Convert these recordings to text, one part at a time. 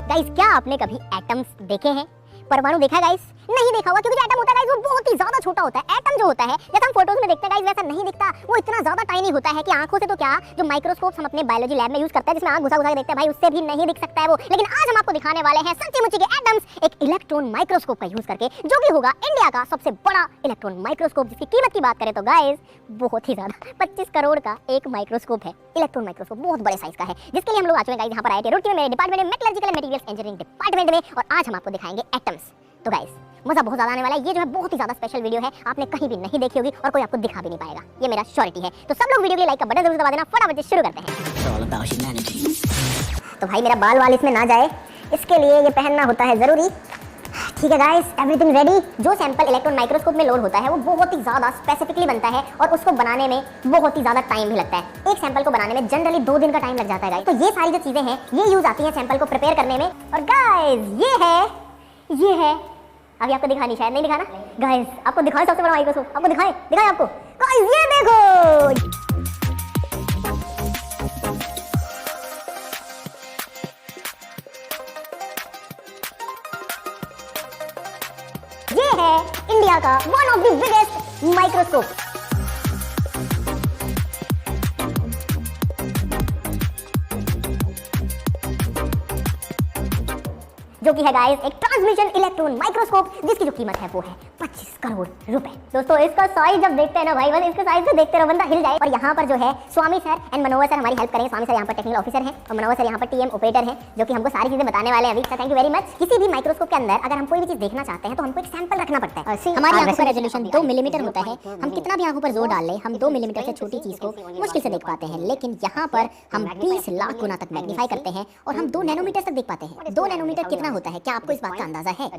Guys, क्या आपने कभी एटम्स देखे हैं? परमाणु देखा है गाइस? नहीं देखा होगा, क्योंकि जो एटम होता है गाइस वो बहुत ही ज्यादा छोटा होता है। एटम जो होता है जैसे हम फोटोज में देखते हैं गाइस वैसा नहीं दिखता, वो इतना ज्यादा टाइनी होता है कि आंखों से तो क्या, जो माइक्रोस्कोप हम अपने बायोलॉजी लैब में यूज करते हैं जिसमें आंख घुसा घुसा के देखते हैं भाई, उससे भी नहीं दिख सकता है वो। लेकिन आज हम आपको दिखाने वाले हैं सच्ची मुच्ची के एटम्स, एक इलेक्ट्रॉन माइक्रोस्कोप का यूज करके, जो कि होगा इंडिया का सबसे बड़ा इलेक्ट्रॉन माइक्रोस्कोप, जिसकी कीमत की बात करें तो गाइस बहुत ही ज्यादा 25 करोड़ का एक माइक्रोस्कोप है। इलेक्ट्रॉन माइक्रोस्कोप बहुत बड़े साइज का है, जिसके लिए हम लोग आ चुके हैं गाइस यहाँ पर आए थे रुड़की में, मेरे डिपार्टमेंट में, metallurgical and materials engineering department में, और आज हम आपको दिखाएंगे एटम्स। तो गाइस मजा बहुत ज्यादा आने वाला है। ये जो है बहुत ही ज्यादा स्पेशल वीडियो है, आपने कहीं भी नहीं देखी होगी और कोई आपको दिखा भी नहीं पाएगा, ये मेरा श्योरिटी है। तो सब लोग वीडियो के लिए लाइक का बटन जरूर दबा देना। फटाफट से शुरू करते हैं। तो भाई मेरा बाल वाल इसमें ना जाए, इसके लिए ये पहनना होता है जरूरी। ठीक है गाइस, एवरीथिंग रेडी। जो सैंपल इलेक्ट्रॉन माइक्रोस्कोप में लोड होता है वो बहुत ही ज्यादा स्पेसिफिकली बनता है और उसको बनाने में बहुत ही ज्यादा टाइम भी लगता है। एक सैंपल को बनाने में जनरली 2 दिन का टाइम लग जाता है गाइस। तो ये सारी जो चीजें हैं ये यूज आती हैं सैंपल को प्रिपेयर करने में। और गाइस ये है अभी आपको दिखानी, शायद नहीं दिखाना गाइस, आपको दिखाएं सबसे बड़ा माइक्रोस्कोप, आपको दिखाएं आपको गाइस, ये देखो, ये है इंडिया का one of the biggest microscope. जो कि है गाइस एक ट्रांसमिशन इलेक्ट्रॉन माइक्रोस्कोप, जिसकी जो कीमत है वो है 25 करोड़ रुपए। दोस्तों इसका साइज जब देखते हैं ना भाई, बस इसका साइज से देखते रहो बंदा हिल जाए। और यहाँ पर जो है स्वामी सर एंड मनोहर सर हमारी हेल्प करेंगे। स्वामी सर यहाँ पर टेक्निकल ऑफिसर हैं और मनोहर सर यहाँ पर टीएम ऑपरेटर हैं, जो कि हमको सारी चीजें बताने वाले हैं अभी। Thank you very much. किसी भी माइक्रोस्कोप के अंदर अगर हम कोई भी चीज देखना चाहते हैं तो हमको एक सैंपल रखना पड़ता है। हमारी आंखों का रेजोल्यूशन 2 मिलीमीटर होता है, हम कितना भी आंखों पर जोर डाल लें हम 2 मिलीमीटर से छोटी चीज को मुश्किल से देख पाते हैं। लेकिन यहाँ पर हम 20 लाख गुना तक मैग्नीफाई करते हैं और हम 2 नैनोमीटर तक देख पाते हैं। 2 नैनोमीटर कितना होता है, क्या आपको इस बात का अंदाजा है?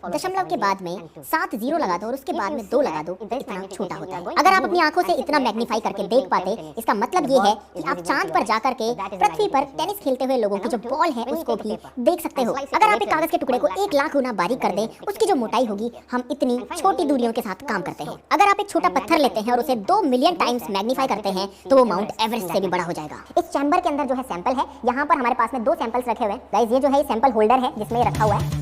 दशमलव के बाद में 7 जीरो लगा दो और उसके बाद में 2 लगा दो, इतना छोटा होता है। अगर आप अपनी आंखों से इतना मैग्नीफाई करके देख पाते, इसका मतलब ये है कि आप चांद पर जाकर के पृथ्वी पर टेनिस खेलते हुए लोगों की जो बॉल है उसको भी देख सकते हो। अगर आप एक कागज के टुकड़े को 1 लाख गुना बारीक कर दें, उसकी जो मोटाई होगी, हम इतनी छोटी दूरियों के साथ काम करते हैं। अगर आप एक छोटा पत्थर लेते हैं और उसे 2 मिलियन टाइम्स मैग्नीफाई करते हैं तो वो माउंट एवरेस्ट से भी बड़ा हो जाएगा। इस चैम्बर के अंदर जो है सैंपल है, यहाँ पर हमारे पास में 2 सैंपल्स रखे हुए हैं गाइस। ये जो है सैंपल होल्डर है जिसमें ये रखा हुआ है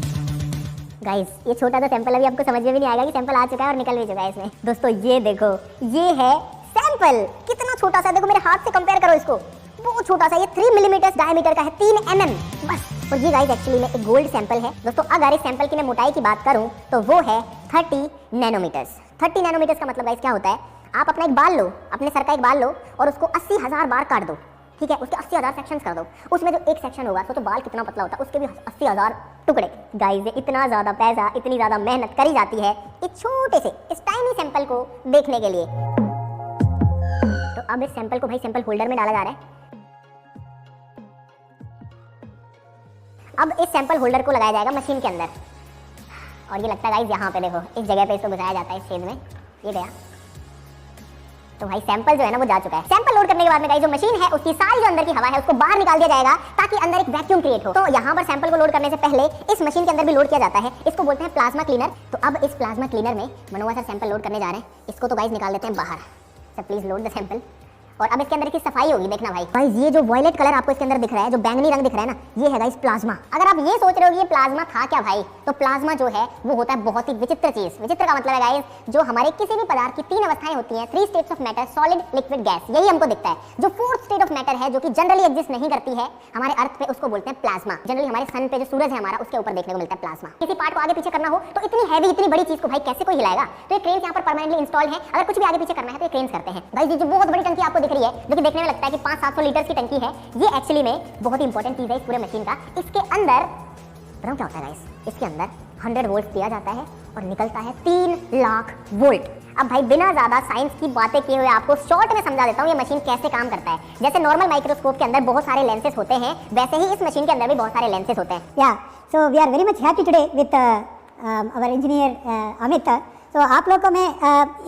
गाइस। ये छोटा सा सैंपल अभी आपको समझ में भी नहीं आएगा कि सैंपल आ चुका है और निकल भी चुका है इसमें। दोस्तों ये देखो, ये है सैंपल, कितना छोटा सा, देखो मेरे हाथ से कंपेयर करो इसको, बहुत छोटा सा। ये 3 मिलीमीटर डायमीटर का है, 3 mm बस। और ये गाइस एक्चुअली में एक गोल्ड सैंपल है। दोस्तों अगर इस सैंपल की मैं मोटाई की बात करूं तो वो है 30 नैनोमीटर्स। 30 नैनोमीटर्स का मतलब गाइस क्या होता है, आप अपना एक बाल लो, अपने सर का एक बाल लो और उसको 80,000 बार काट दो, ठीक है, उसके 80,000 सेक्शंस कर दो। उसमें जो एक सेक्शन होगा तो बाल कितना पतला होता है, उसके भी 80,000 टुकड़े। गाइस ये इतना ज़्यादा पैसा, इतनी ज़्यादा मेहनत करी जाती है इस छोटे से, इस टाइनी सैंपल को देखने के लिए। तो अब इस सैंपल को भाई सैंपल होल्डर में डाला जा रहा है। अब इस सैंपल होल्डर को लगाया जाएगा मशीन के अंदर और ये लगता है गाइस यहाँ पे देखो, इस जगह पे इसको घुसाया जाता है, इस छेद में ये गया। तो भाई सैंपल जो है ना वो जा चुका है। सैंपल लोड करने के बाद में गाइस जो मशीन है उसकी सारी जो अंदर की हवा है उसको बाहर निकाल दिया जाएगा ताकि अंदर एक वैक्यूम क्रिएट हो। तो यहाँ पर सैंपल को लोड करने से पहले इस मशीन के अंदर भी लोड किया जाता है, इसको बोलते हैं प्लाज्मा क्लीनर। तो अब इस प्लाज्मा क्लीनर में मनोहर सर सैंपल लोड करने जा रहे हैं, इसको तो गाइस निकाल देते हैं बाहर। Sir please load the sample. और अब इसके अंदर की सफाई होगी, देखना भाई। गाइस ये जो वॉयलेट कलर आपको इसके अंदर दिख रहा है, जो बैंगनी रंग दिख रहा है ना, ये है गाइस प्लाज्मा। अगर आप ये सोच रहे हो कि ये प्लाज्मा था क्या भाई, तो प्लाज्मा जो है वो होता है बहुत ही विचित्र चीज। विचित्र का मतलब है गाइस जो हमारे किसी भी पदार्थ की 3 अवस्थाएं होती हैं, 3 states of matter, solid, liquid, gas, यही हमको दिखता है। जो 4th स्टेट ऑफ मैटर है जो कि जनरली एग्जिस्ट नहीं करती है हमारे अर्थ पे, उसको बोलते हैं प्लाज्मा। जनरली हमारे सन पे जो सूरज है हमारा, उसके ऊपर देखने को मिलता है प्लाज्मा। किसी पार्ट को आगे पीछे करना हो तो इतनी हैवी, इतनी बड़ी चीज को भाई कैसे कोई हिलाएगा, तो ये क्रेन्स यहाँ पर परमानेंटली इंस्टॉल है। अगर कुछ भी आगे पीछे करना है तो ये क्रेन्स करते हैं। गाइस ये जो बहुत बड़ी टंकी आपको दिख रही है, जो कि देखने में लगता है कि 500-700 लीटर की टंकी है, ये एक्चुअली में बहुत इंपॉर्टेंट चीज है इस पूरे मशीन का। इसके अंदर बताऊं क्या होता है गाइस, इसके अंदर 100 वोल्ट दिया जाता है और निकलता है 3 लाख वोल्ट। अब भाई बिना ज्यादा साइंस की बातें किए हुए आपको शॉर्ट में समझा देता हूँ ये मशीन कैसे काम करता है। जैसे नॉर्मल माइक्रोस्कोप के अंदर बहुत सारे लेंसेज होते हैं, वैसे ही इस मशीन के अंदर भी बहुत सारे लेंसेज होते हैं। Yeah, so we are very much happy today with our engineer Amit तो आप लोग को मैं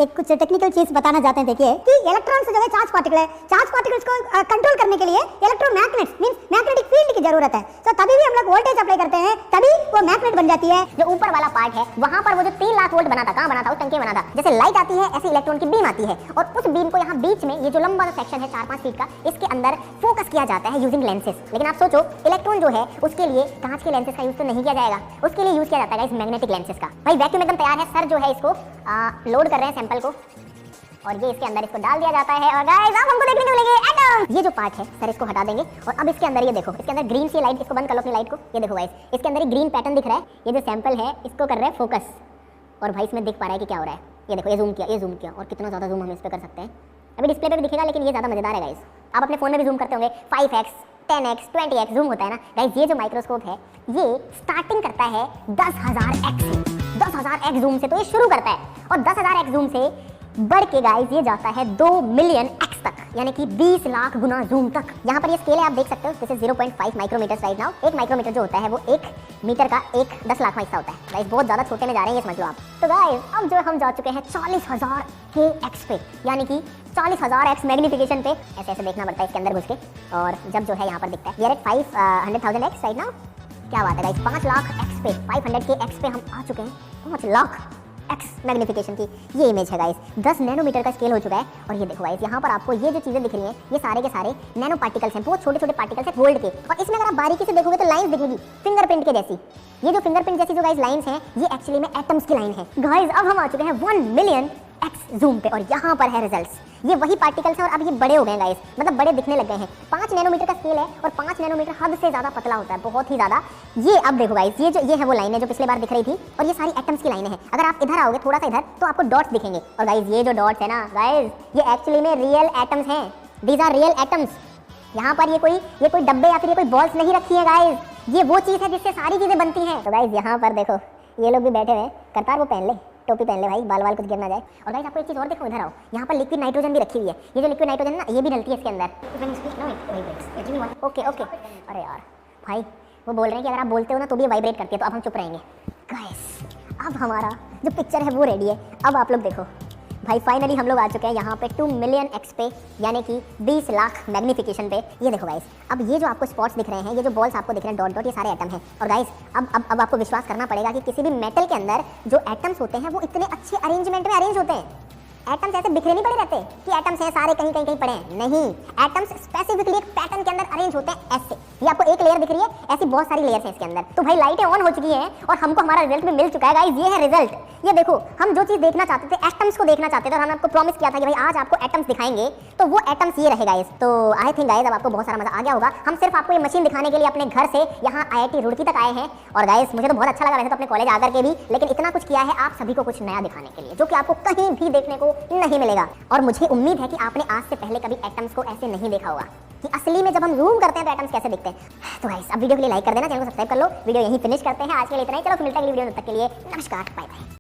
एक कुछ टेक्निकल चीज बताना चाहते हैं। देखिए कि इलेक्ट्रॉन्स जो है चार्ज पार्टिकल है, चार्ज पार्टिकल्स को कंट्रोल करने के लिए इलेक्ट्रोमैग्नेट्स मींस मैग्नेटिक फील्ड की जरूरत है। तो तभी भी हम लोग वोल्टेज अप्लाई करते हैं, तभी वो मैग्नेट बन जाती है। जो ऊपर वाला पार्ट है वहां पर वो जो 3 लाख वोल्ट बना था, कहां बना था? उस टंकी में बना था। जैसे लाइट आती है ऐसे इलेक्ट्रॉन की बीम आती है और उस बीम को यहाँ बीच में ये जो लंबा सेक्शन है 4-5 फीट का, इसके अंदर फोकस किया जाता है यूजिंग लेंसेज। लेकिन आप सोचो इलेक्ट्रॉन जो है उसके लिए कांच के लेंसेज का यूज तो नहीं किया जाएगा, उसके लिए यूज किया जाता है इस मैग्नेटिक लेंसेज का। भाई वैक्यूम एकदम तैयार है, सर जो है इसको लोड कर रहे हैं सैंपल को और ये इसके अंदर इसको डाल दिया जाता है। और गाइस अब हमको देखने को मिलेंगे एटम। ये जो पार्ट है सर इसको हटा देंगे और अब इसके अंदर ये देखो, इसके अंदर ग्रीन सी लाइट, इसको बंद कर लो अपनी लाइट को। ये देखो गाइस इसके अंदर एक ग्रीन पैटर्न दिख रहा है। ये जो सैंपल है इसको कर रहे हैं फोकस और भाई इसमें दिख पा रहा है कि क्या हो रहा है। ये देखो ये जूम किया और कितना ज़्यादा जूम हम इस पर कर सकते हैं। अभी डिस्प्ले पे भी दिखेगा लेकिन ये ज़्यादा मजेदार है गाइस। आप अपने फोन में भी जूम करते होंगे, 5x 10x 20x जूम होता है ना गाइस। ये जो माइक्रोस्कोप है ये स्टार्टिंग करता है 10,000x से, 10,000x जूम से तो ये शुरू करता है और 10,000x जूम से बढ़ के गाइस ये जाता है 2 मिलियन x तक, यानी कि 20 लाख गुना जूम तक। यहाँ पर ये स्केल है, आप देख सकते हो। जैसे 0.5 माइक्रोमीटर राइट नाउ। एक माइक्रोमीटर जो होता है वो 1 मीटर का 10 लाख हिस्सा होता है गाइस। बहुत ज़्यादा छोटे में जा रहे हैं ये समझ लो आप। तो गाइस अब जो हम जा चुके हैं 40,000 के x पे, यानी कि 40,000x मैग्निफिकेशन पे। ऐसे ऐसे देखना पड़ता है इसके अंदर घुस के और जब जो है यहाँ पर दिखता है we are at 500,000x right now. क्या बात है गाइस, 5 लाख x पे, 500 के x पे हम आ चुके हैं। 5 लाख x मैग्निफिकेशन की ये इमेज है गाइस। 10 नैनोमीटर का स्केल हो चुका है और ये देखो गाइस यहाँ पर आपको ये जो चीज़ें दिख रही हैं ये सारे के सारे नैनो पार्टिकल्स हैं, बहुत छोटे छोटे पार्टिकल्स हैं गोल्ड के। और इसमें अगर आप बारीकी से देखोगे तो लाइंस दिखेगी फिंगरप्रिंट के जैसी। ये जो फिंगरप्रिंट जैसी जो गाइस लाइंस हैं ये एक्चुअली में एटम्स की लाइन है गाइस। अब हम आ चुके हैं 1 मिलियन x जूम पे और यहाँ पर है रिजल्ट्स। ये वही पार्टिकल्स हैं और अब ये बड़े हो गए गाइस, मतलब बड़े दिखने लग गए हैं। 5 नैनोमीटर का स्केल है और 5 नैनोमीटर हद से ज़्यादा पतला होता है, बहुत ही ज़्यादा। ये अब देखो गाइस ये है वो लाइन है जो पिछले बार दिख रही थी और ये सारी एटम्स की लाइनें हैं। अगर आप इधर आओगे थोड़ा सा इधर तो आपको डॉट्स दिखेंगे और गाइस ये जो डॉट्स है ना गाइस ये एक्चुअली में रियल एटम्स हैं। These are real atoms. यहाँ पर ये कोई डब्बे या फिर ये कोई बॉल्स नहीं रखी है गाइस, ये वो चीज़ है जिससे सारी चीज़ें बनती हैं। तो गाइस यहाँ पर देखो ये लोग भी बैठे हुए, करतार वो पहन ले, टोपी पहन ले भाई, बाल कुछ गिर ना जाए। और गाइस आपको एक चीज़ और देखो, इधर आओ, यहाँ पर लिक्विड नाइट्रोजन भी रखी हुई है। ये जो लिक्विड नाइट्रोजन ना ये भी डलती है इसके अंदर। ओके अरे यार भाई वो बोल रहे हैं कि अगर आप बोलते हो ना तो भी वाइब्रेट करती है, तो अब हम चुप रहेंगे गाइस। अब हमारा जो पिक्चर है वो रेडी है। अब आप लोग देखो भाई फाइनली हम लोग आ चुके हैं यहाँ पे 2 मिलियन x पे, यानी कि 20 लाख मैग्निफिकेशन पे। ये देखो गाइस अब ये जो आपको स्पॉट्स दिख रहे हैं, ये जो बॉल्स आपको दिख रहे हैं डॉट डॉट, ये सारे एटम हैं। और गाइस अब आपको विश्वास करना पड़ेगा कि किसी भी मेटल के अंदर जो एटम्स होते हैं वो इतने अच्छे अरेंजमेंट में अरेंज होते हैं। एटम्स ऐसे बिखरे नहीं पड़े रहते कि एटम्स हैं सारे कहीं कहीं कहीं पड़े हैं, नहीं। एटम्स स्पेसिफिकली एक पैटर्न के अंदर अरेंज होते हैं ऐसे। ये आपको एक लेयर दिख रही है, ऐसी बहुत सारी लेयर्स हैं इसके अंदर। तो भाई लाइटें ऑन हो चुकी हैं और हमको हमारा रिजल्ट भी मिल चुका है गाइस। ये है रिजल्ट। ये देखो हम जो चीज़ देखना चाहते थे, एटम्स को देखना चाहते थे और हमने आपको प्रॉमिस किया था कि भाई आज आपको एटम्स दिखाएंगे, तो वो एटम्स ये रहे गाइस। तो आई थिंक गाइस अब आपको बहुत सारा मजा आ गया होगा। हम सिर्फ आपको ये मशीन दिखाने के लिए अपने घर से यहाँ IIT रुड़की तक आए हैं और गाइस मुझे तो बहुत अच्छा लगा वैसे तो अपने कॉलेज आकर के भी, लेकिन इतना कुछ किया है आप सभी को कुछ नया दिखाने के लिए जो कि आपको कहीं भी देखने को नहीं मिलेगा। और मुझे उम्मीद है कि आपने आज से पहले कभी एटम्स को ऐसे नहीं देखा होगा कि असली में जब हम जूम करते हैं तो एटम्स कैसे दिखते हैं। तो गाइस अब वीडियो के लिए लाइक कर देना, चैनल को सब्सक्राइब कर लो। वीडियो यहीं फिनिश करते हैं आज के लिए इतना ही। चलो मिलता है अगली वीडियो में, तब तक के लिए नमस्कार, बाय बाय।